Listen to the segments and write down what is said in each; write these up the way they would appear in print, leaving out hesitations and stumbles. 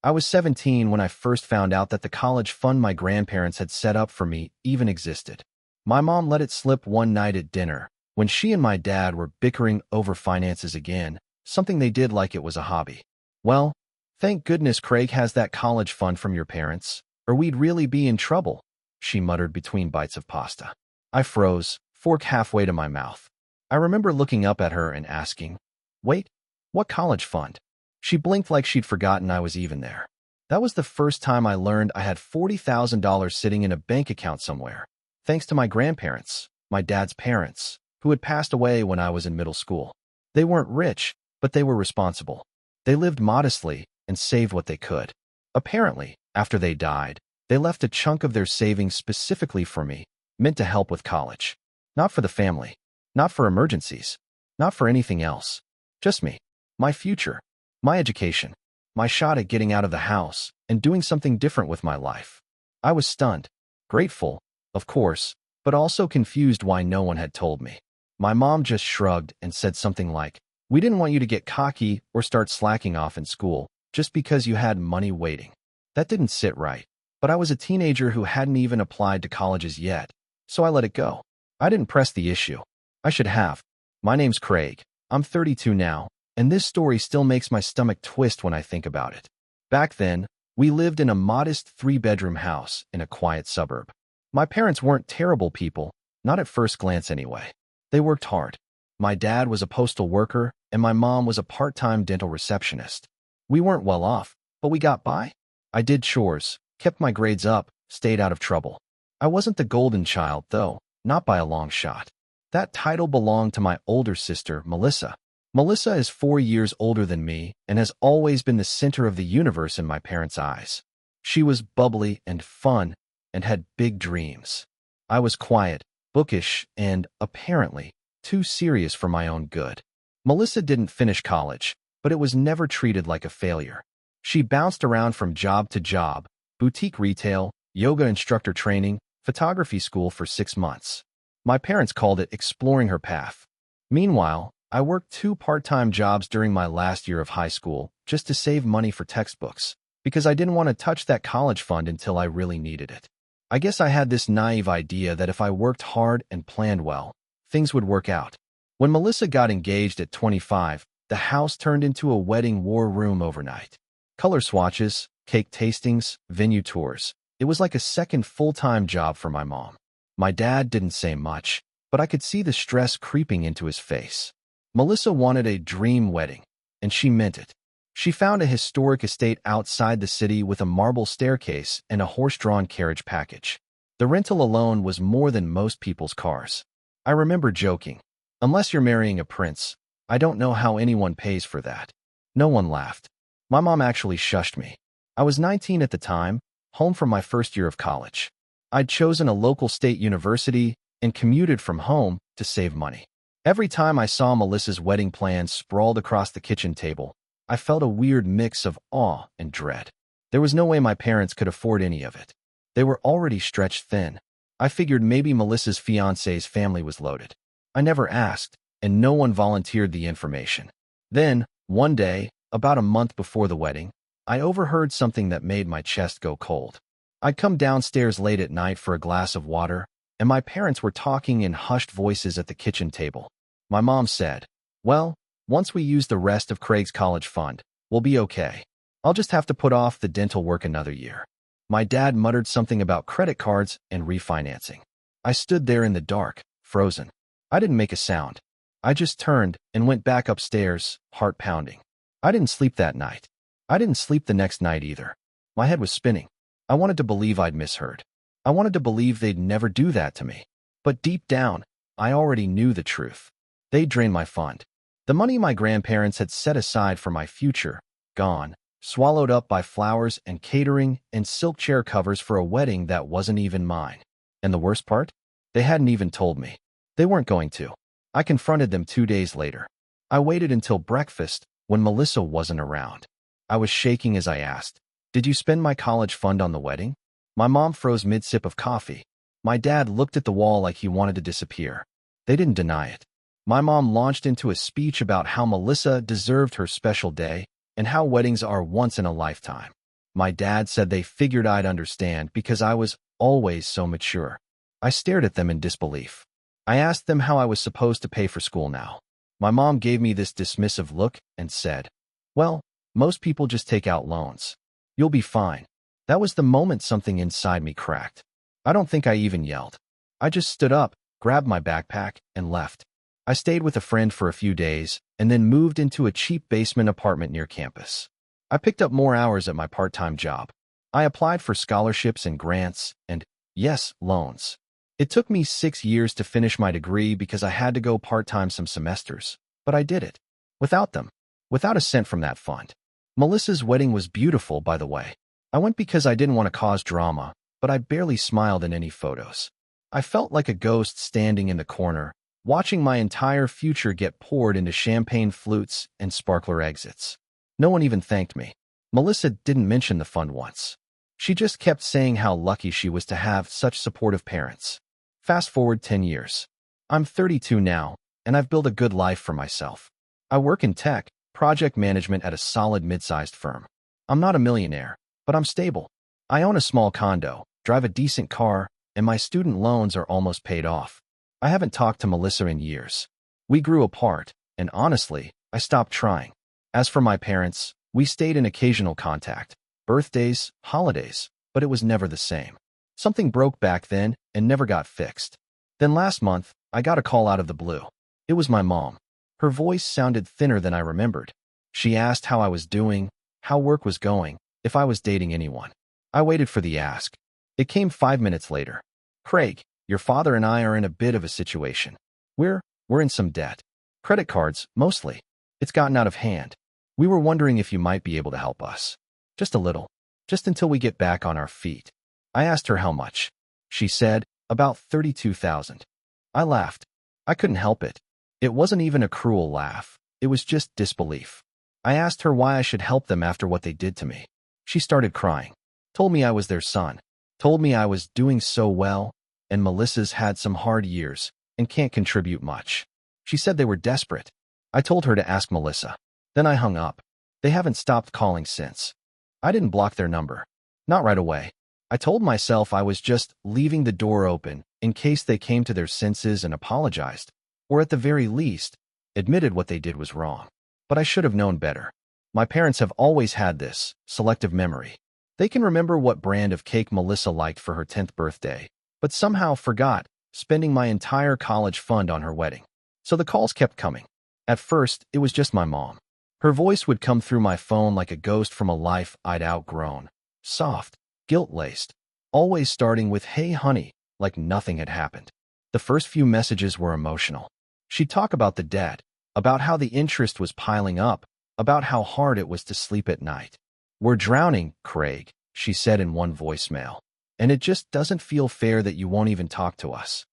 I was 17 when I first found out that the college fund my grandparents had set up for me even existed. My mom let it slip one night at dinner, when she and my dad were bickering over finances again, something they did like it was a hobby. Well, thank goodness Craig has that college fund from your parents, or we'd really be in trouble, she muttered between bites of pasta. I froze, fork halfway to my mouth. I remember looking up at her and asking, "Wait, what college fund?" She blinked like she'd forgotten I was even there. That was the first time I learned I had $40,000 sitting in a bank account somewhere, thanks to my grandparents, my dad's parents, who had passed away when I was in middle school. They weren't rich, but they were responsible. They lived modestly and saved what they could. Apparently, after they died, they left a chunk of their savings specifically for me, meant to help with college. Not for the family, not for emergencies, not for anything else. Just me, my future, my education, my shot at getting out of the house and doing something different with my life. I was stunned, grateful, of course, but also confused why no one had told me. My mom just shrugged and said something like, "We didn't want you to get cocky or start slacking off in school just because you had money waiting." That didn't sit right, but I was a teenager who hadn't even applied to colleges yet, so I let it go. I didn't press the issue. I should have. My name's Craig. I'm 32 now, and this story still makes my stomach twist when I think about it. Back then, we lived in a modest 3-bedroom house in a quiet suburb. My parents weren't terrible people, not at first glance anyway. They worked hard. My dad was a postal worker, and my mom was a part-time dental receptionist. We weren't well off, but we got by. I did chores, kept my grades up, stayed out of trouble. I wasn't the golden child, though, not by a long shot. That title belonged to my older sister, Melissa. Melissa is 4 years older than me and has always been the center of the universe in my parents' eyes. She was bubbly and fun and had big dreams. I was quiet, bookish, and, apparently, too serious for my own good. Melissa didn't finish college, but it was never treated like a failure. She bounced around from job to job, boutique retail, yoga instructor training, photography school for 6 months. My parents called it exploring her path. Meanwhile, I worked 2 part-time jobs during my last year of high school just to save money for textbooks, because I didn't want to touch that college fund until I really needed it. I guess I had this naive idea that if I worked hard and planned well, things would work out. When Melissa got engaged at 25, the house turned into a wedding war room overnight. Color swatches, cake tastings, venue tours. It was like a second full-time job for my mom. My dad didn't say much, but I could see the stress creeping into his face. Melissa wanted a dream wedding, and she meant it. She found a historic estate outside the city with a marble staircase and a horse-drawn carriage package. The rental alone was more than most people's cars. I remember joking, "Unless you're marrying a prince, I don't know how anyone pays for that." No one laughed. My mom actually shushed me. I was 19 at the time, home from my first year of college. I'd chosen a local state university and commuted from home to save money. Every time I saw Melissa's wedding plans sprawled across the kitchen table, I felt a weird mix of awe and dread. There was no way my parents could afford any of it. They were already stretched thin. I figured maybe Melissa's fiancé's family was loaded. I never asked, and no one volunteered the information. Then, one day, about a month before the wedding, I overheard something that made my chest go cold. I'd come downstairs late at night for a glass of water, and my parents were talking in hushed voices at the kitchen table. My mom said, "Well, once we use the rest of Craig's college fund, we'll be okay. I'll just have to put off the dental work another year." My dad muttered something about credit cards and refinancing. I stood there in the dark, frozen. I didn't make a sound. I just turned and went back upstairs, heart pounding. I didn't sleep that night. I didn't sleep the next night either. My head was spinning. I wanted to believe I'd misheard. I wanted to believe they'd never do that to me. But deep down, I already knew the truth. They'd drained my fund. The money my grandparents had set aside for my future, gone, swallowed up by flowers and catering and silk chair covers for a wedding that wasn't even mine. And the worst part? They hadn't even told me. They weren't going to. I confronted them 2 days later. I waited until breakfast when Melissa wasn't around. I was shaking as I asked, "Did you spend my college fund on the wedding?" My mom froze mid-sip of coffee. My dad looked at the wall like he wanted to disappear. They didn't deny it. My mom launched into a speech about how Melissa deserved her special day and how weddings are once in a lifetime. My dad said they figured I'd understand because I was always so mature. I stared at them in disbelief. I asked them how I was supposed to pay for school now. My mom gave me this dismissive look and said, "Well, most people just take out loans. You'll be fine." That was the moment something inside me cracked. I don't think I even yelled. I just stood up, grabbed my backpack, and left. I stayed with a friend for a few days and then moved into a cheap basement apartment near campus. I picked up more hours at my part-time job. I applied for scholarships and grants and, yes, loans. It took me 6 years to finish my degree because I had to go part-time some semesters, but I did it. Without them. Without a cent from that fund. Melissa's wedding was beautiful, by the way. I went because I didn't want to cause drama, but I barely smiled in any photos. I felt like a ghost standing in the corner, watching my entire future get poured into champagne flutes and sparkler exits. No one even thanked me. Melissa didn't mention the fund once. She just kept saying how lucky she was to have such supportive parents. Fast forward 10 years. I'm 32 now, and I've built a good life for myself. I work in tech, project management at a solid mid-sized firm. I'm not a millionaire, but I'm stable. I own a small condo, drive a decent car, and my student loans are almost paid off. I haven't talked to Melissa in years. We grew apart, and honestly, I stopped trying. As for my parents, we stayed in occasional contact, birthdays, holidays, but it was never the same. Something broke back then and never got fixed. Then last month, I got a call out of the blue. It was my mom. Her voice sounded thinner than I remembered. She asked how I was doing, how work was going, if I was dating anyone. I waited for the ask. It came 5 minutes later. "Craig, your father and I are in a bit of a situation. We're in some debt. Credit cards, mostly. It's gotten out of hand. We were wondering if you might be able to help us. Just a little. Just until we get back on our feet." I asked her how much. She said, "About 32,000. I laughed. I couldn't help it. It wasn't even a cruel laugh. It was just disbelief. I asked her why I should help them after what they did to me. She started crying. Told me I was their son. Told me I was doing so well, and Melissa's had some hard years and can't contribute much. She said they were desperate. I told her to ask Melissa. Then I hung up. They haven't stopped calling since. I didn't block their number. Not right away. I told myself I was just leaving the door open in case they came to their senses and apologized, or at the very least, admitted what they did was wrong. But I should have known better. My parents have always had this selective memory. They can remember what brand of cake Melissa liked for her 10th birthday, but somehow forgot spending my entire college fund on her wedding. So the calls kept coming. At first, it was just my mom. Her voice would come through my phone like a ghost from a life I'd outgrown. Soft, guilt-laced, always starting with, "Hey, honey," like nothing had happened. The first few messages were emotional. She'd talk about the debt, about how the interest was piling up, about how hard it was to sleep at night. "We're drowning, Craig," she said in one voicemail. "And it just doesn't feel fair that you won't even talk to us."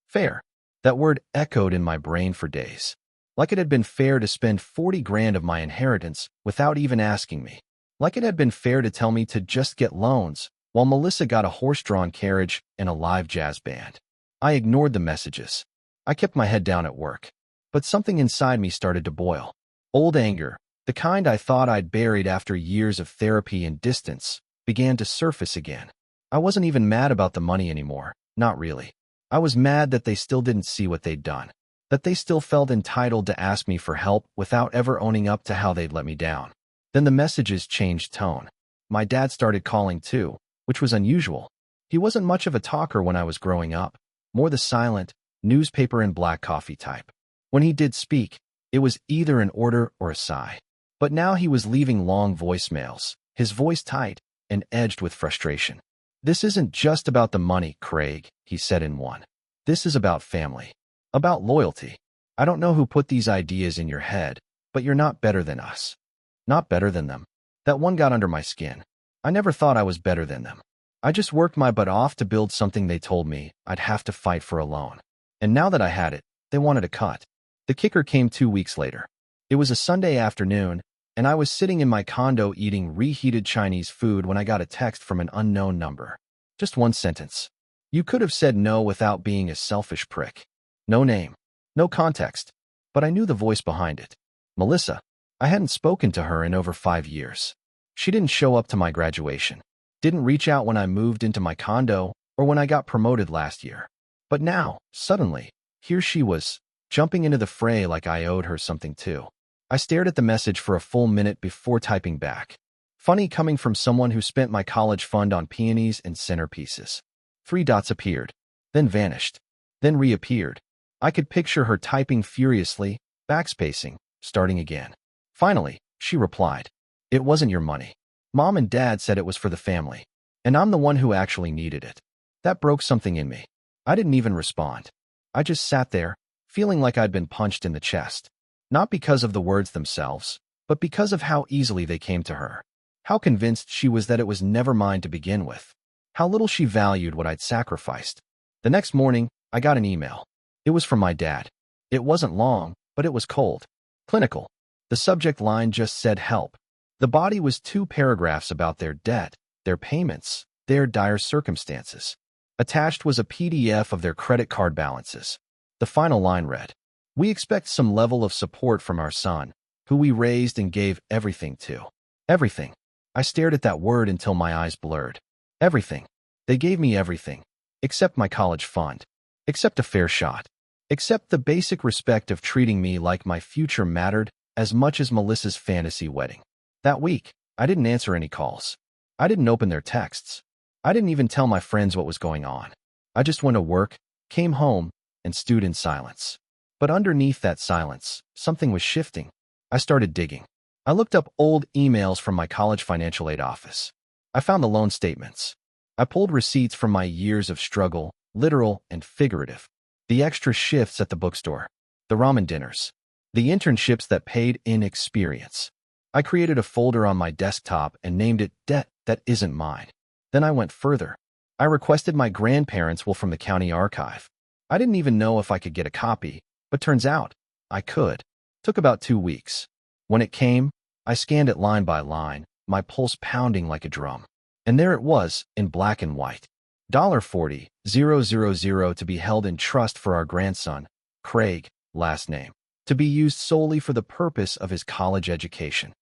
Fair. That word echoed in my brain for days. Like it had been fair to spend 40 grand of my inheritance without even asking me. Like it had been fair to tell me to just get loans, while Melissa got a horse-drawn carriage and a live jazz band. I ignored the messages. I kept my head down at work. But something inside me started to boil. Old anger, the kind I thought I'd buried after years of therapy and distance, began to surface again. I wasn't even mad about the money anymore. Not really. I was mad that they still didn't see what they'd done. That they still felt entitled to ask me for help without ever owning up to how they'd let me down. Then the messages changed tone. My dad started calling too, which was unusual. He wasn't much of a talker when I was growing up, more the silent, newspaper and black coffee type. When he did speak, it was either an order or a sigh. But now he was leaving long voicemails, his voice tight and edged with frustration. "This isn't just about the money, Craig," he said in one. "This is about family. About loyalty. I don't know who put these ideas in your head, but you're not better than us." Not better than them. That one got under my skin. I never thought I was better than them. I just worked my butt off to build something they told me I'd have to fight for alone. And now that I had it, they wanted a cut. The kicker came 2 weeks later. It was a Sunday afternoon, and I was sitting in my condo eating reheated Chinese food when I got a text from an unknown number. Just one sentence. You could have said no without being a selfish prick. No name. No context. But I knew the voice behind it. Melissa. I hadn't spoken to her in over 5 years. She didn't show up to my graduation, didn't reach out when I moved into my condo or when I got promoted last year. But now, suddenly, here she was, jumping into the fray like I owed her something too. I stared at the message for a full minute before typing back. Funny coming from someone who spent my college fund on peonies and centerpieces. 3 dots appeared, then vanished, then reappeared. I could picture her typing furiously, backspacing, starting again. Finally, she replied, "It wasn't your money. Mom and Dad said it was for the family, and I'm the one who actually needed it." That broke something in me. I didn't even respond. I just sat there, feeling like I'd been punched in the chest. Not because of the words themselves, but because of how easily they came to her. How convinced she was that it was never mine to begin with. How little she valued what I'd sacrificed. The next morning, I got an email. It was from my dad. It wasn't long, but it was cold. Clinical. The subject line just said help. The body was 2 paragraphs about their debt, their payments, their dire circumstances. Attached was a PDF of their credit card balances. The final line read, "We expect some level of support from our son, who we raised and gave everything to." Everything. I stared at that word until my eyes blurred. Everything. They gave me everything. Except my college fund. Except a fair shot. Except the basic respect of treating me like my future mattered as much as Melissa's fantasy wedding. That week, I didn't answer any calls. I didn't open their texts. I didn't even tell my friends what was going on. I just went to work, came home, and stewed in silence. But underneath that silence, something was shifting. I started digging. I looked up old emails from my college financial aid office. I found the loan statements. I pulled receipts from my years of struggle, literal and figurative. The extra shifts at the bookstore. The ramen dinners. The internships that paid in experience. I created a folder on my desktop and named it Debt That Isn't Mine. Then I went further. I requested my grandparents' will from the county archive. I didn't even know if I could get a copy, but turns out I could. Took about 2 weeks. When it came, I scanned it line by line, my pulse pounding like a drum. And there it was, in black and white. $40,000 to be held in trust for our grandson, Craig, last name, to be used solely for the purpose of his college education.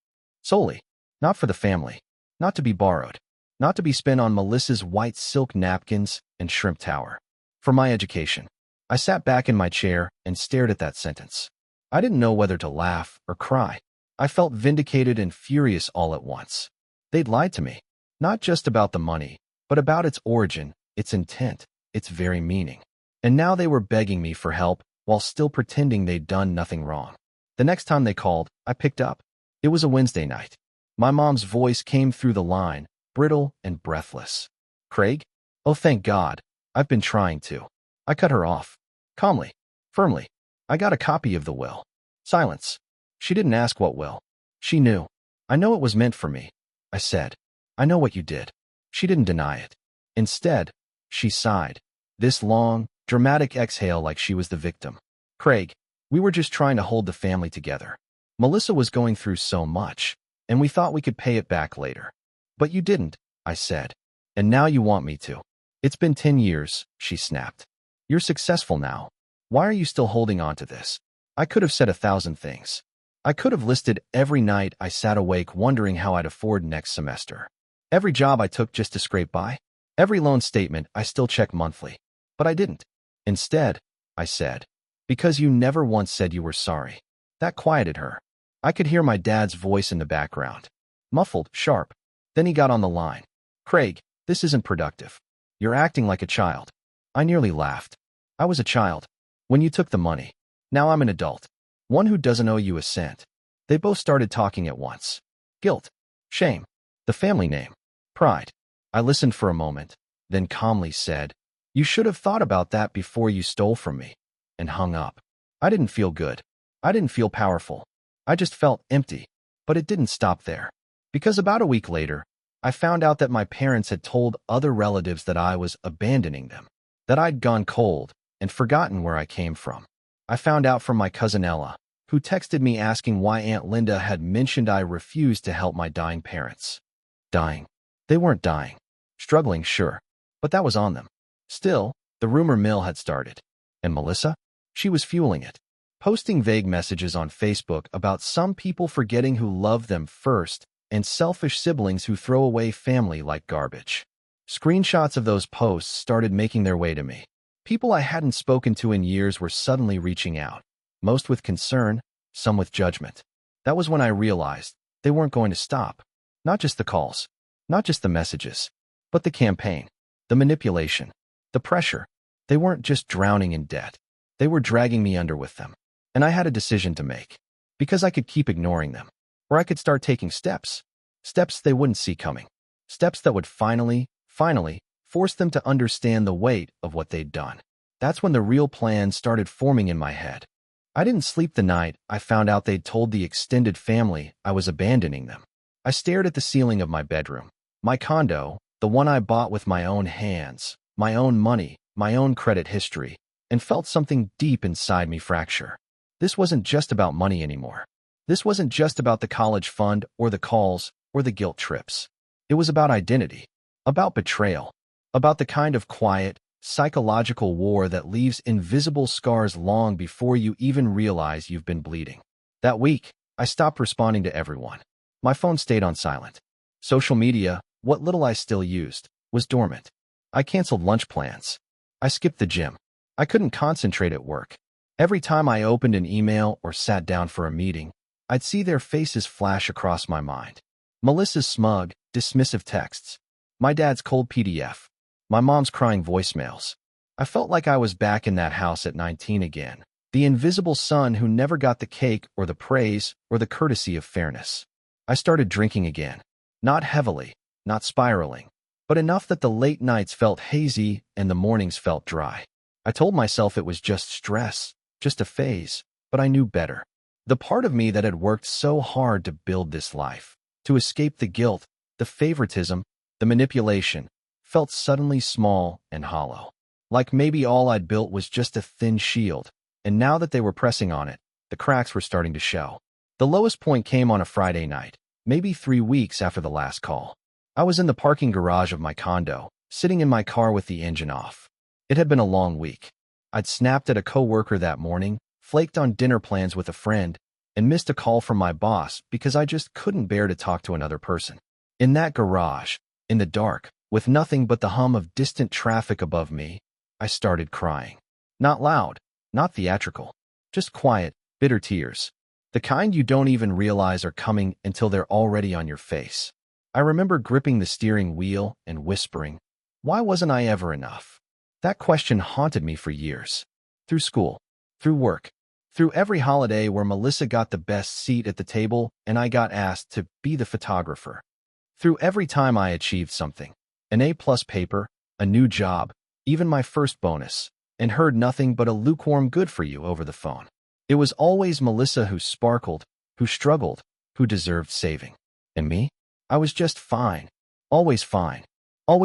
Solely. Not for the family. Not to be borrowed. Not to be spent on Melissa's white silk napkins and shrimp tower. For my education. I sat back in my chair and stared at that sentence. I didn't know whether to laugh or cry. I felt vindicated and furious all at once. They'd lied to me. Not just about the money, but about its origin, its intent, its very meaning. And now they were begging me for help while still pretending they'd done nothing wrong. The next time they called, I picked up. It was a Wednesday night. My mom's voice came through the line, brittle and breathless. "Craig? Oh, thank God. I've been trying to." I cut her off. Calmly. Firmly. "I got a copy of the will." Silence. She didn't ask what will. She knew. "I know it was meant for me," I said. "I know what you did." She didn't deny it. Instead, she sighed. This long, dramatic exhale like she was the victim. "Craig, we were just trying to hold the family together. Melissa was going through so much, and we thought we could pay it back later. But you didn't," I said. "And now you want me to." "It's been 10 years, she snapped. "You're successful now. Why are you still holding on to this?" I could have said 1,000 things. I could have listed every night I sat awake wondering how I'd afford next semester. Every job I took just to scrape by. Every loan statement I still check monthly. But I didn't. Instead, I said, "Because you never once said you were sorry." That quieted her. I could hear my dad's voice in the background. Muffled, sharp. Then he got on the line. "Craig, this isn't productive. You're acting like a child." I nearly laughed. I was a child. When you took the money. Now I'm an adult. One who doesn't owe you a cent. They both started talking at once. Guilt. Shame. The family name. Pride. I listened for a moment, then calmly said, "You should have thought about that before you stole from me," and hung up. I didn't feel good. I didn't feel powerful. I just felt empty. But it didn't stop there. Because about a week later, I found out that my parents had told other relatives that I was abandoning them, that I'd gone cold and forgotten where I came from. I found out from my cousin Ella, who texted me asking why Aunt Linda had mentioned I refused to help my dying parents. Dying. They weren't dying. Struggling, sure, but that was on them. Still, the rumor mill had started. And Melissa? She was fueling it. Posting vague messages on Facebook about some people forgetting who loved them first and selfish siblings who throw away family like garbage. Screenshots of those posts started making their way to me. People I hadn't spoken to in years were suddenly reaching out, most with concern, some with judgment. That was when I realized they weren't going to stop. Not just the calls, not just the messages, but the campaign, the manipulation, the pressure. They weren't just drowning in debt. They were dragging me under with them. And I had a decision to make. Because I could keep ignoring them, or I could start taking steps. Steps they wouldn't see coming. Steps that would finally force them to understand the weight of what they'd done. That's when the real plan started forming in my head. I didn't sleep the night I found out they'd told the extended family I was abandoning them. I stared at the ceiling of my bedroom. My condo, the one I bought with my own hands, my own money, my own credit history, and felt something deep inside me fracture. This wasn't just about money anymore. This wasn't just about the college fund or the calls or the guilt trips. It was about identity, about betrayal, about the kind of quiet, psychological war that leaves invisible scars long before you even realize you've been bleeding. That week, I stopped responding to everyone. My phone stayed on silent. Social media, what little I still used, was dormant. I canceled lunch plans. I skipped the gym. I couldn't concentrate at work. Every time I opened an email or sat down for a meeting, I'd see their faces flash across my mind. Melissa's smug, dismissive texts. My dad's cold PDF. My mom's crying voicemails. I felt like I was back in that house at 19 again. The invisible son who never got the cake or the praise or the courtesy of fairness. I started drinking again. Not heavily, not spiraling, but enough that the late nights felt hazy and the mornings felt dry. I told myself it was just stress, just a phase, but I knew better. The part of me that had worked so hard to build this life, to escape the guilt, the favoritism, the manipulation, felt suddenly small and hollow. Like maybe all I'd built was just a thin shield, and now that they were pressing on it, the cracks were starting to show. The lowest point came on a Friday night, maybe 3 weeks after the last call. I was in the parking garage of my condo, sitting in my car with the engine off. It had been a long week. I'd snapped at a coworker that morning, flaked on dinner plans with a friend, and missed a call from my boss because I just couldn't bear to talk to another person. In that garage, in the dark, with nothing but the hum of distant traffic above me, I started crying. Not loud, not theatrical, just quiet, bitter tears. The kind you don't even realize are coming until they're already on your face. I remember gripping the steering wheel and whispering, "Why wasn't I ever enough?" That question haunted me for years. Through school, through work, through every holiday where Melissa got the best seat at the table and I got asked to be the photographer. Through every time I achieved something, an A-plus paper, a new job, even my first bonus, and heard nothing but a lukewarm good for you over the phone. It was always Melissa who sparkled, who struggled, who deserved saving. And me? I was just fine, always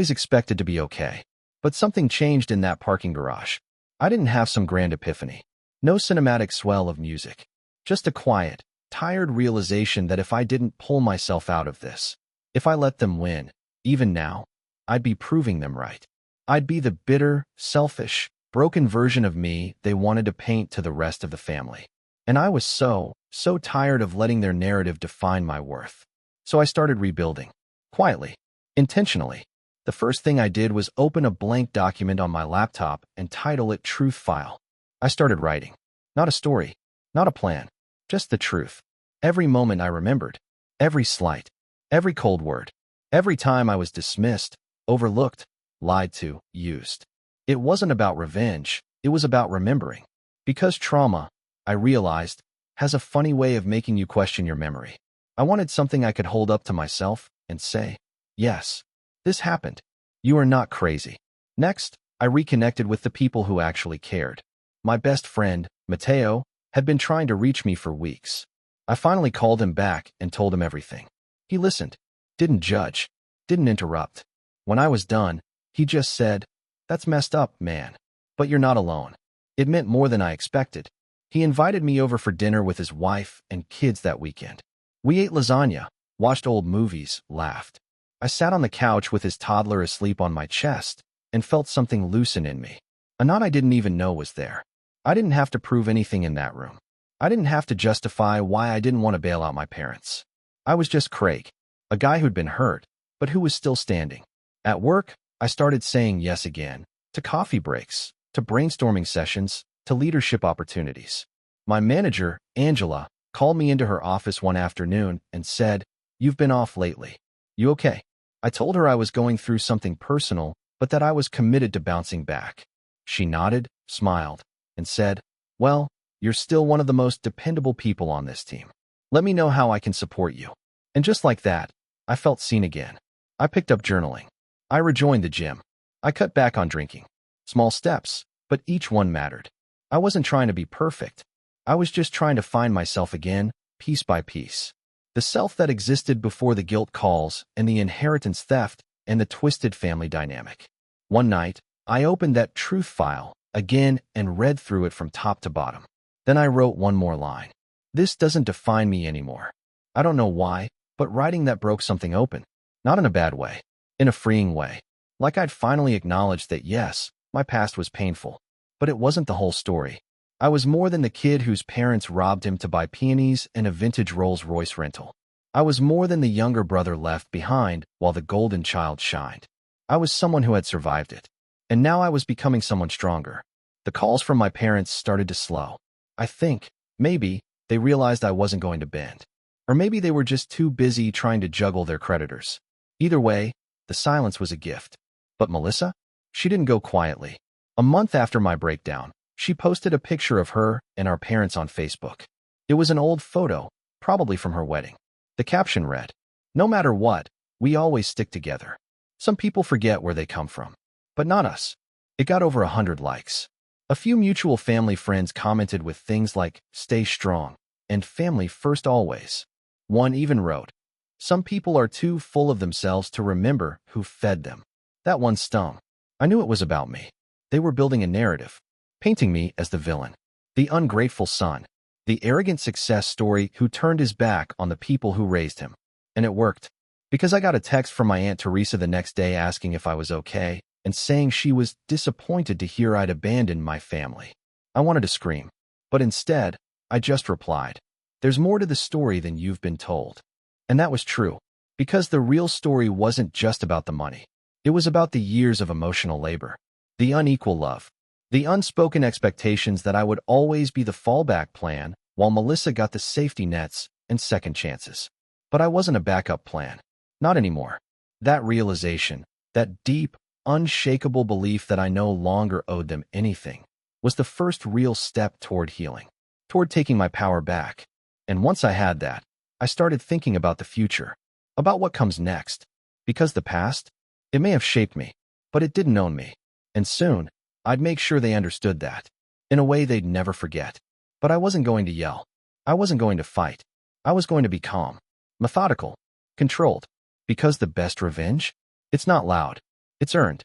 expected to be okay. But something changed in that parking garage. I didn't have some grand epiphany. No cinematic swell of music. Just a quiet, tired realization that if I didn't pull myself out of this, if I let them win, even now, I'd be proving them right. I'd be the bitter, selfish, broken version of me they wanted to paint to the rest of the family. And I was so tired of letting their narrative define my worth. So I started rebuilding. Quietly. Intentionally. The first thing I did was open a blank document on my laptop and title it Truth File. I started writing. Not a story. Not a plan. Just the truth. Every moment I remembered. Every slight. Every cold word. Every time I was dismissed, overlooked, lied to, used. It wasn't about revenge. It was about remembering. Because trauma, I realized, has a funny way of making you question your memory. I wanted something I could hold up to myself and say, yes, this happened. You are not crazy. Next, I reconnected with the people who actually cared. My best friend, Mateo, had been trying to reach me for weeks. I finally called him back and told him everything. He listened, didn't judge, didn't interrupt. When I was done, he just said, "That's messed up, man. But you're not alone." It meant more than I expected. He invited me over for dinner with his wife and kids that weekend. We ate lasagna, watched old movies, laughed. I sat on the couch with his toddler asleep on my chest and felt something loosen in me. A knot I didn't even know was there. I didn't have to prove anything in that room. I didn't have to justify why I didn't want to bail out my parents. I was just Craig. a guy who'd been hurt, but who was still standing. At work, I started saying yes again, to coffee breaks, to brainstorming sessions, to leadership opportunities. My manager, Angela, called me into her office one afternoon and said, "You've been off lately. You okay?" I told her I was going through something personal, but that I was committed to bouncing back. She nodded, smiled, and said, "Well, you're still one of the most dependable people on this team. Let me know how I can support you." And just like that, I felt seen again. I picked up journaling. I rejoined the gym. I cut back on drinking. Small steps, but each one mattered. I wasn't trying to be perfect. I was just trying to find myself again, piece by piece. The self that existed before the guilt calls and the inheritance theft and the twisted family dynamic. One night, I opened that truth file again and read through it from top to bottom. Then I wrote one more line. This doesn't define me anymore. I don't know why, but writing that broke something open. Not in a bad way, in a freeing way. Like I'd finally acknowledged that yes, my past was painful, but it wasn't the whole story. I was more than the kid whose parents robbed him to buy peonies and a vintage Rolls-Royce rental. I was more than the younger brother left behind while the golden child shined. I was someone who had survived it. And now I was becoming someone stronger. The calls from my parents started to slow. I think, maybe, they realized I wasn't going to bend. Or maybe they were just too busy trying to juggle their creditors. Either way, the silence was a gift. But Melissa? She didn't go quietly. A month after my breakdown, she posted a picture of her and our parents on Facebook. It was an old photo, probably from her wedding. The caption read, "No matter what, we always stick together." Some people forget where they come from, but not us. It got over 100 likes. A few mutual family friends commented with things like, "Stay strong," and "Family first always." One even wrote, "Some people are too full of themselves to remember who fed them." That one stung. I knew it was about me. They were building a narrative, painting me as the villain, the ungrateful son, the arrogant success story who turned his back on the people who raised him. And it worked, because I got a text from my Aunt Teresa the next day asking if I was okay and saying she was disappointed to hear I'd abandoned my family. I wanted to scream, but instead, I just replied, "There's more to the story than you've been told." And that was true, because the real story wasn't just about the money. It was about the years of emotional labor, the unequal love, the unspoken expectations that I would always be the fallback plan while Melissa got the safety nets and second chances. But I wasn't a backup plan. Not anymore. That realization, that deep, unshakable belief that I no longer owed them anything, was the first real step toward healing, toward taking my power back. And once I had that, I started thinking about the future, about what comes next. Because the past, it may have shaped me, but it didn't own me. And soon, I'd make sure they understood that, in a way they'd never forget. But I wasn't going to yell. I wasn't going to fight. I was going to be calm, methodical, controlled. Because the best revenge? It's not loud. It's earned.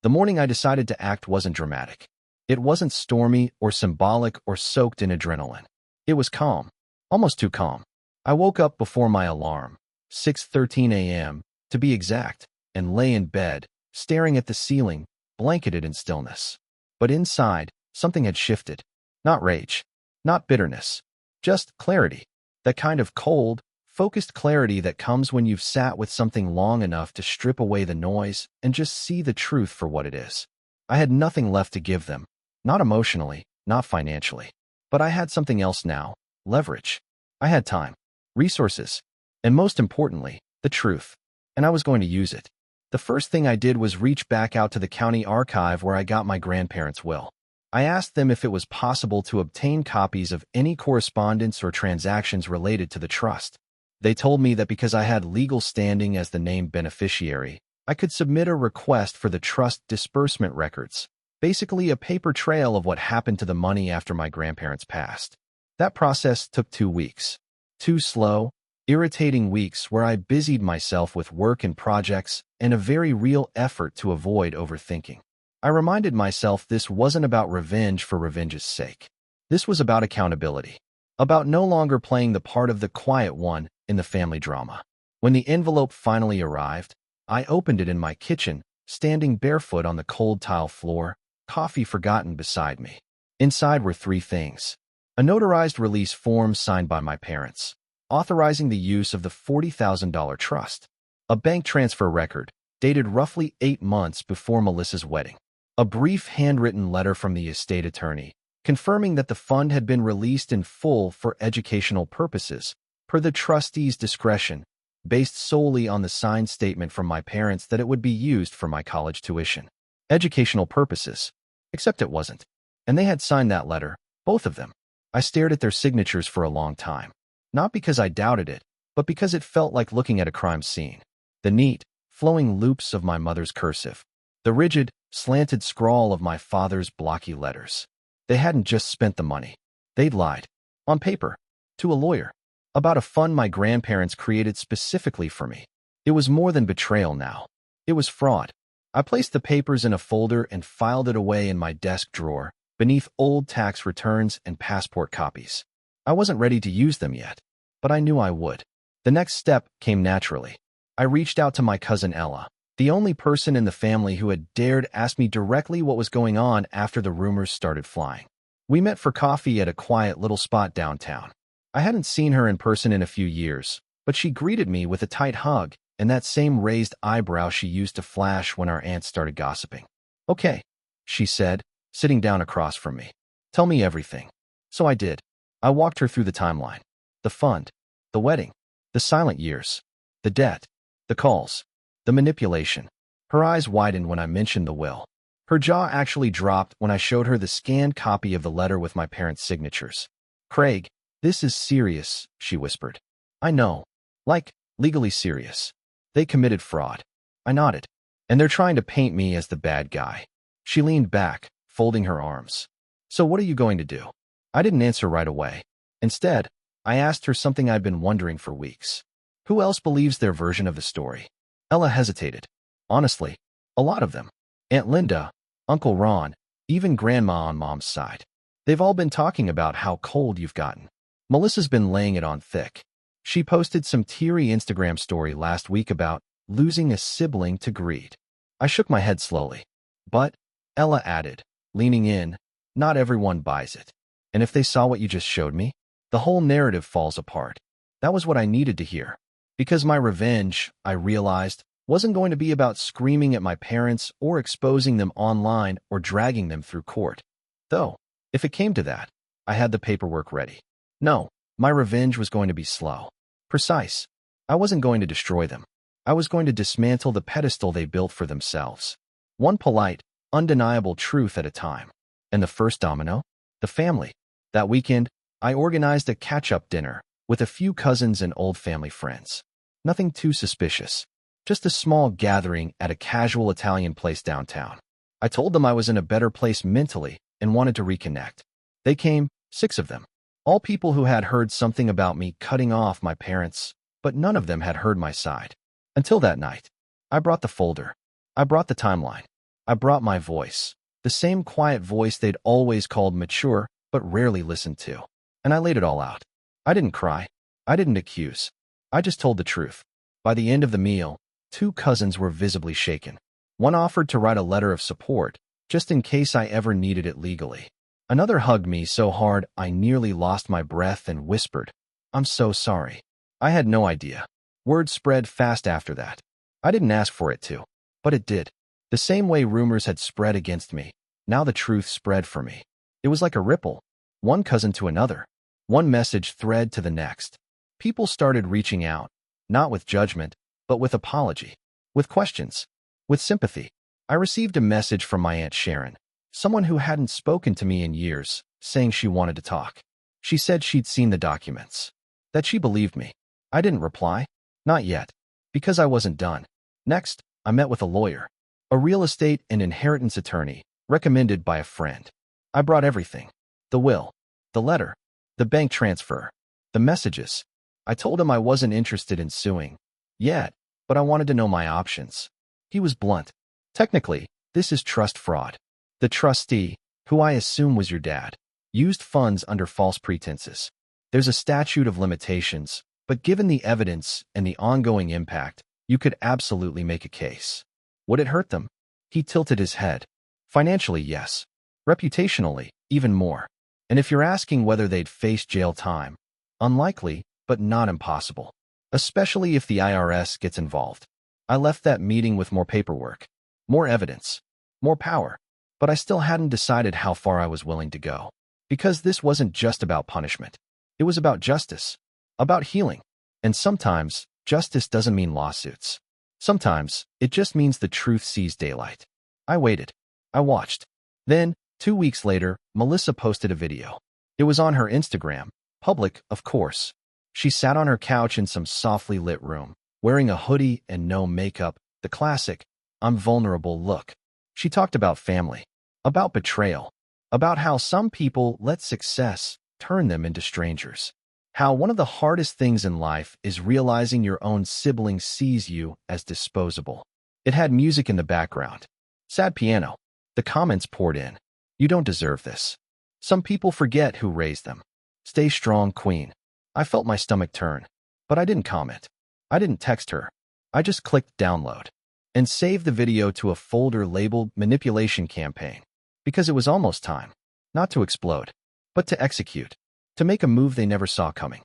The morning I decided to act wasn't dramatic. It wasn't stormy or symbolic or soaked in adrenaline. It was calm, almost too calm. I woke up before my alarm, 6:13 a.m., to be exact, and lay in bed, staring at the ceiling, blanketed in stillness. But inside, something had shifted. Not rage, not bitterness, just clarity. That kind of cold, focused clarity that comes when you've sat with something long enough to strip away the noise and just see the truth for what it is. I had nothing left to give them, not emotionally, not financially. But I had something else now, leverage. I had time, resources, and most importantly, the truth. And I was going to use it. The first thing I did was reach back out to the county archive where I got my grandparents' will. I asked them if it was possible to obtain copies of any correspondence or transactions related to the trust. They told me that because I had legal standing as the named beneficiary, I could submit a request for the trust disbursement records, basically a paper trail of what happened to the money after my grandparents passed. That process took 2 weeks. 2 slow, irritating weeks where I busied myself with work and projects and a very real effort to avoid overthinking. I reminded myself this wasn't about revenge for revenge's sake. This was about accountability, about no longer playing the part of the quiet one in the family drama. When the envelope finally arrived, I opened it in my kitchen, standing barefoot on the cold tile floor, coffee forgotten beside me. Inside were 3 things. A notarized release form signed by my parents, authorizing the use of the $40,000 trust, A bank transfer record, dated roughly 8 months before Melissa's wedding. A brief handwritten letter from the estate attorney, confirming that the fund had been released in full for educational purposes, per the trustee's discretion, based solely on the signed statement from my parents that it would be used for my college tuition. Educational purposes. Except it wasn't. And they had signed that letter, both of them. I stared at their signatures for a long time. Not because I doubted it, but because it felt like looking at a crime scene. The neat, flowing loops of my mother's cursive. The rigid, slanted scrawl of my father's blocky letters. They hadn't just spent the money. They'd lied. On paper. To a lawyer. About a fund my grandparents created specifically for me. It was more than betrayal now. It was fraud. I placed the papers in a folder and filed it away in my desk drawer, beneath old tax returns and passport copies. I wasn't ready to use them yet, but I knew I would. The next step came naturally. I reached out to my cousin Ella, the only person in the family who had dared ask me directly what was going on after the rumors started flying. We met for coffee at a quiet little spot downtown. I hadn't seen her in person in a few years, but she greeted me with a tight hug and that same raised eyebrow she used to flash when our aunt started gossiping. "Okay," she said, sitting down across from me. "Tell me everything." So I did. I walked her through the timeline. The fund, the wedding, the silent years, the debt, the calls, the manipulation. Her eyes widened when I mentioned the will. Her jaw actually dropped when I showed her the scanned copy of the letter with my parents' signatures. "Craig, this is serious," she whispered. "I know. Like, legally serious. They committed fraud." I nodded. "And they're trying to paint me as the bad guy." She leaned back, folding her arms. "So what are you going to do?" I didn't answer right away. Instead, I asked her something I'd been wondering for weeks. Who else believes their version of the story? Ella hesitated. Honestly, a lot of them. Aunt Linda, Uncle Ron, even Grandma on Mom's side. They've all been talking about how cold you've gotten. Melissa's been laying it on thick. She posted some teary Instagram story last week about losing a sibling to greed. I shook my head slowly. "But," Ella added, leaning in, "not everyone buys it. And if they saw what you just showed me, the whole narrative falls apart." That was what I needed to hear. Because my revenge, I realized, wasn't going to be about screaming at my parents or exposing them online or dragging them through court. Though, if it came to that, I had the paperwork ready. No, my revenge was going to be slow. Precise. I wasn't going to destroy them. I was going to dismantle the pedestal they built for themselves. One polite, undeniable truth at a time. And the first domino? The family. That weekend, I organized a catch-up dinner with a few cousins and old family friends. Nothing too suspicious. Just a small gathering at a casual Italian place downtown. I told them I was in a better place mentally and wanted to reconnect. They came, 6 of them. All people who had heard something about me cutting off my parents, but none of them had heard my side. Until that night. I brought the folder. I brought the timeline. I brought my voice. The same quiet voice they'd always called mature, but rarely listened to. And I laid it all out. I didn't cry. I didn't accuse. I just told the truth. By the end of the meal, 2 cousins were visibly shaken. One offered to write a letter of support, just in case I ever needed it legally. Another hugged me so hard I nearly lost my breath and whispered, "I'm so sorry." I had no idea. Word spread fast after that. I didn't ask for it to, but it did. The same way rumors had spread against me, now the truth spread for me. It was like a ripple, one cousin to another, one message thread to the next. People started reaching out, not with judgment, but with apology, with questions, with sympathy. I received a message from my Aunt Sharon, someone who hadn't spoken to me in years, saying she wanted to talk. She said she'd seen the documents, that she believed me. I didn't reply. Not yet, because I wasn't done. Next, I met with a lawyer, a real estate and inheritance attorney, recommended by a friend. I brought everything. The will, the letter, the bank transfer, the messages. I told him I wasn't interested in suing yet, but I wanted to know my options. He was blunt. "Technically, this is trust fraud. The trustee, who I assume was your dad, used funds under false pretenses. There's a statute of limitations, but given the evidence and the ongoing impact, you could absolutely make a case." Would it hurt them? He tilted his head. Financially, yes. Reputationally, even more. And if you're asking whether they'd face jail time, unlikely, but not impossible. Especially if the IRS gets involved. I left that meeting with more paperwork, more evidence, more power, but I still hadn't decided how far I was willing to go. Because this wasn't just about punishment. It was about justice, about healing. And sometimes, justice doesn't mean lawsuits. Sometimes, it just means the truth sees daylight. I waited. I watched. Then, 2 weeks later, Melissa posted a video. It was on her Instagram, public, of course. She sat on her couch in some softly lit room, wearing a hoodie and no makeup, the classic, I'm vulnerable look. She talked about family, about betrayal, about how some people let success turn them into strangers. How one of the hardest things in life is realizing your own sibling sees you as disposable. It had music in the background. Sad piano. The comments poured in. You don't deserve this. Some people forget who raised them. Stay strong, queen. I felt my stomach turn. But I didn't comment. I didn't text her. I just clicked download and saved the video to a folder labeled Manipulation Campaign. Because it was almost time. Not to explode, but to execute. To make a move they never saw coming.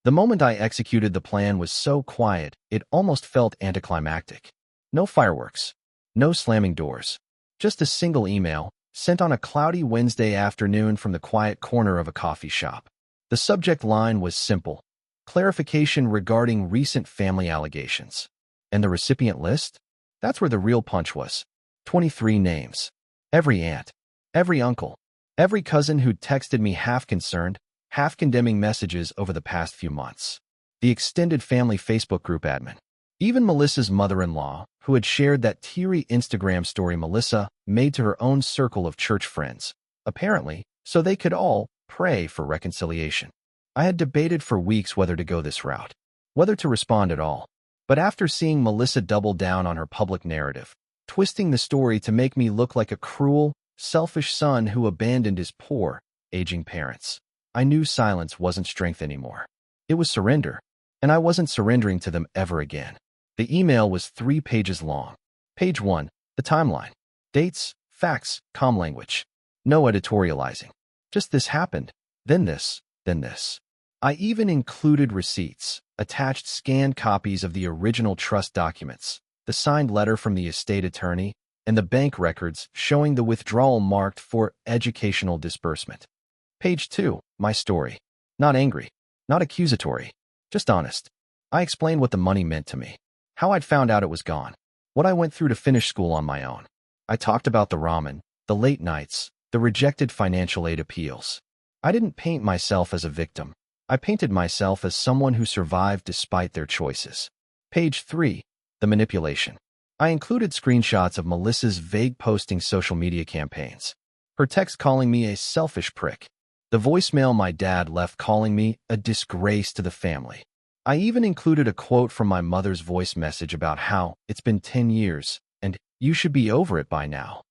The moment I executed the plan was so quiet, it almost felt anticlimactic. No fireworks. No slamming doors. Just a single email, sent on a cloudy Wednesday afternoon from the quiet corner of a coffee shop. The subject line was simple. Clarification regarding recent family allegations. And the recipient list? That's where the real punch was. 23 names. Every aunt. Every uncle. Every cousin who'd texted me half concerned, half condemning messages over the past few months. The extended family Facebook group admin. Even Melissa's mother-in-law, who had shared that teary Instagram story Melissa made to her own circle of church friends, apparently, so they could all pray for reconciliation. I had debated for weeks whether to go this route, whether to respond at all. But after seeing Melissa double down on her public narrative, twisting the story to make me look like a cruel, selfish son who abandoned his poor, aging parents, I knew silence wasn't strength anymore. It was surrender, and I wasn't surrendering to them ever again. The email was 3 pages long. Page 1, the timeline. Dates, facts, calm language. No editorializing. Just this happened, then this, then this. I even included receipts, attached scanned copies of the original trust documents, the signed letter from the estate attorney, and the bank records showing the withdrawal marked for educational disbursement. Page 2, my story. Not angry, not accusatory, just honest. I explained what the money meant to me, how I'd found out it was gone, what I went through to finish school on my own. I talked about the ramen, the late nights, the rejected financial aid appeals. I didn't paint myself as a victim. I painted myself as someone who survived despite their choices. Page 3, the manipulation. I included screenshots of Melissa's vague posting social media campaigns. Her text calling me a selfish prick. The voicemail my dad left calling me a disgrace to the family. I even included a quote from my mother's voice message about how it's been 10 years and you should be over it by now.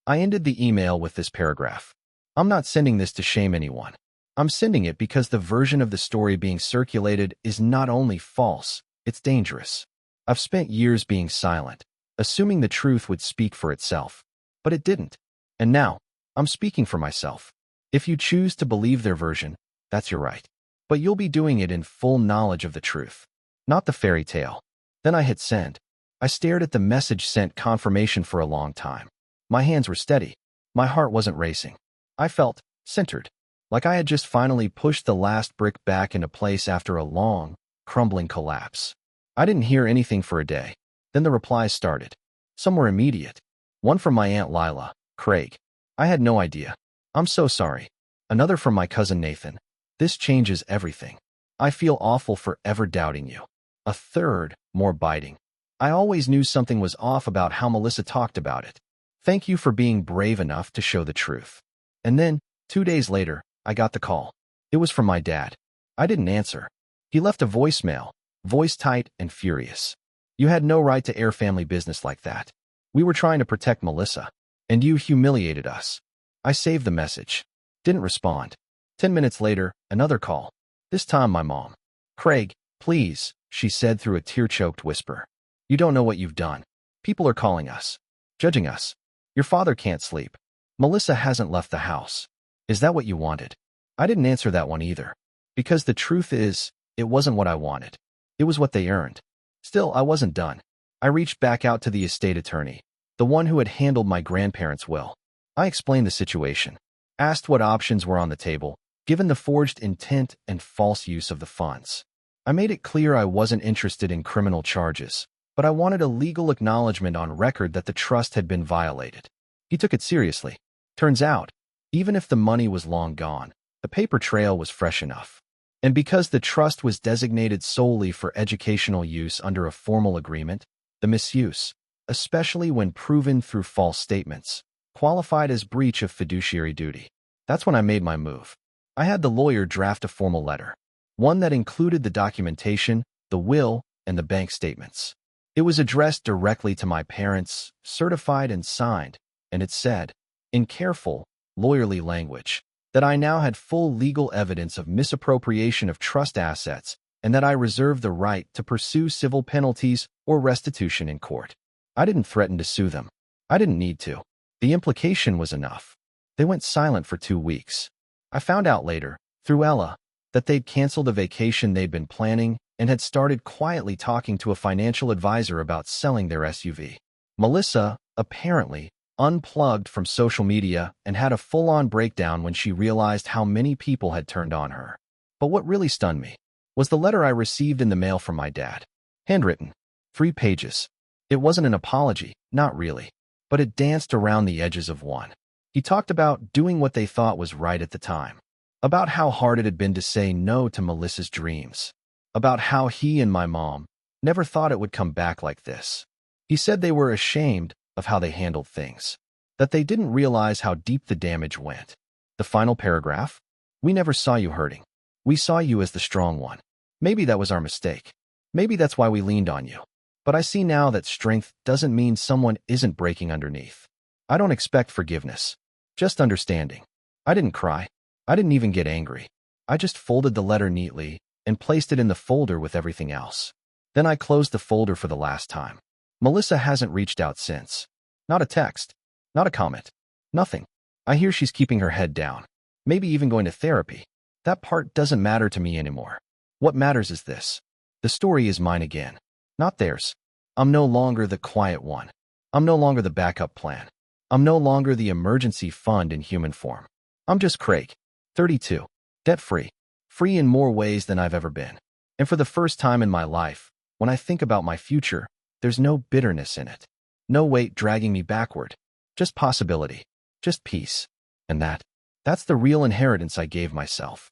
I ended the email with this paragraph. I'm not sending this to shame anyone. I'm sending it because the version of the story being circulated is not only false, it's dangerous. I've spent years being silent, assuming the truth would speak for itself. But it didn't. And now, I'm speaking for myself. If you choose to believe their version, that's your right. But you'll be doing it in full knowledge of the truth, not the fairy tale. Then I hit send. I stared at the message sent confirmation for a long time. My hands were steady. My heart wasn't racing. I felt centered, like I had just finally pushed the last brick back into place after a long, crumbling collapse. I didn't hear anything for a day. Then the replies started. Some were immediate. One from my Aunt Lila, Craig. I had no idea. I'm so sorry. Another from my cousin Nathan. This changes everything. I feel awful for ever doubting you. A third, more biting. I always knew something was off about how Melissa talked about it. Thank you for being brave enough to show the truth. And then, 2 days later, I got the call. It was from my dad. I didn't answer. He left a voicemail, voice tight and furious. You had no right to air family business like that. We were trying to protect Melissa, and you humiliated us. I saved the message. Didn't respond. 10 minutes later, another call. This time my mom. Craig, please, she said through a tear-choked whisper. You don't know what you've done. People are calling us, judging us. Your father can't sleep. Melissa hasn't left the house. Is that what you wanted? I didn't answer that one either. Because the truth is, it wasn't what I wanted. It was what they earned. Still, I wasn't done. I reached back out to the estate attorney, the one who had handled my grandparents' will. I explained the situation, asked what options were on the table, given the forged intent and false use of the funds. I made it clear I wasn't interested in criminal charges, but I wanted a legal acknowledgement on record that the trust had been violated. He took it seriously. Turns out, even if the money was long gone, the paper trail was fresh enough. And because the trust was designated solely for educational use under a formal agreement, the misuse, especially when proven through false statements, qualified as breach of fiduciary duty. That's when I made my move. I had the lawyer draft a formal letter, one that included the documentation, the will, and the bank statements. It was addressed directly to my parents, certified and signed, and it said, in careful, lawyerly language, that I now had full legal evidence of misappropriation of trust assets and that I reserved the right to pursue civil penalties or restitution in court. I didn't threaten to sue them. I didn't need to. The implication was enough. They went silent for 2 weeks. I found out later, through Ella, that they'd canceled a vacation they'd been planning and had started quietly talking to a financial advisor about selling their SUV. Melissa, apparently, unplugged from social media and had a full-on breakdown when she realized how many people had turned on her. But what really stunned me was the letter I received in the mail from my dad. Handwritten. 3 pages. It wasn't an apology, not really, but it danced around the edges of one. He talked about doing what they thought was right at the time, about how hard it had been to say no to Melissa's dreams, about how he and my mom never thought it would come back like this. He said they were ashamed of how they handled things, that they didn't realize how deep the damage went. The final paragraph? We never saw you hurting. We saw you as the strong one. Maybe that was our mistake. Maybe that's why we leaned on you. But I see now that strength doesn't mean someone isn't breaking underneath. I don't expect forgiveness, just understanding. I didn't cry. I didn't even get angry. I just folded the letter neatly and placed it in the folder with everything else. Then I closed the folder for the last time. Melissa hasn't reached out since. Not a text. Not a comment. Nothing. I hear she's keeping her head down. Maybe even going to therapy. That part doesn't matter to me anymore. What matters is this. The story is mine again, not theirs. I'm no longer the quiet one. I'm no longer the backup plan. I'm no longer the emergency fund in human form. I'm just Craig, 32, debt-free, free in more ways than I've ever been. And for the first time in my life, when I think about my future, there's no bitterness in it. No weight dragging me backward. Just possibility. Just peace. And that's the real inheritance I gave myself.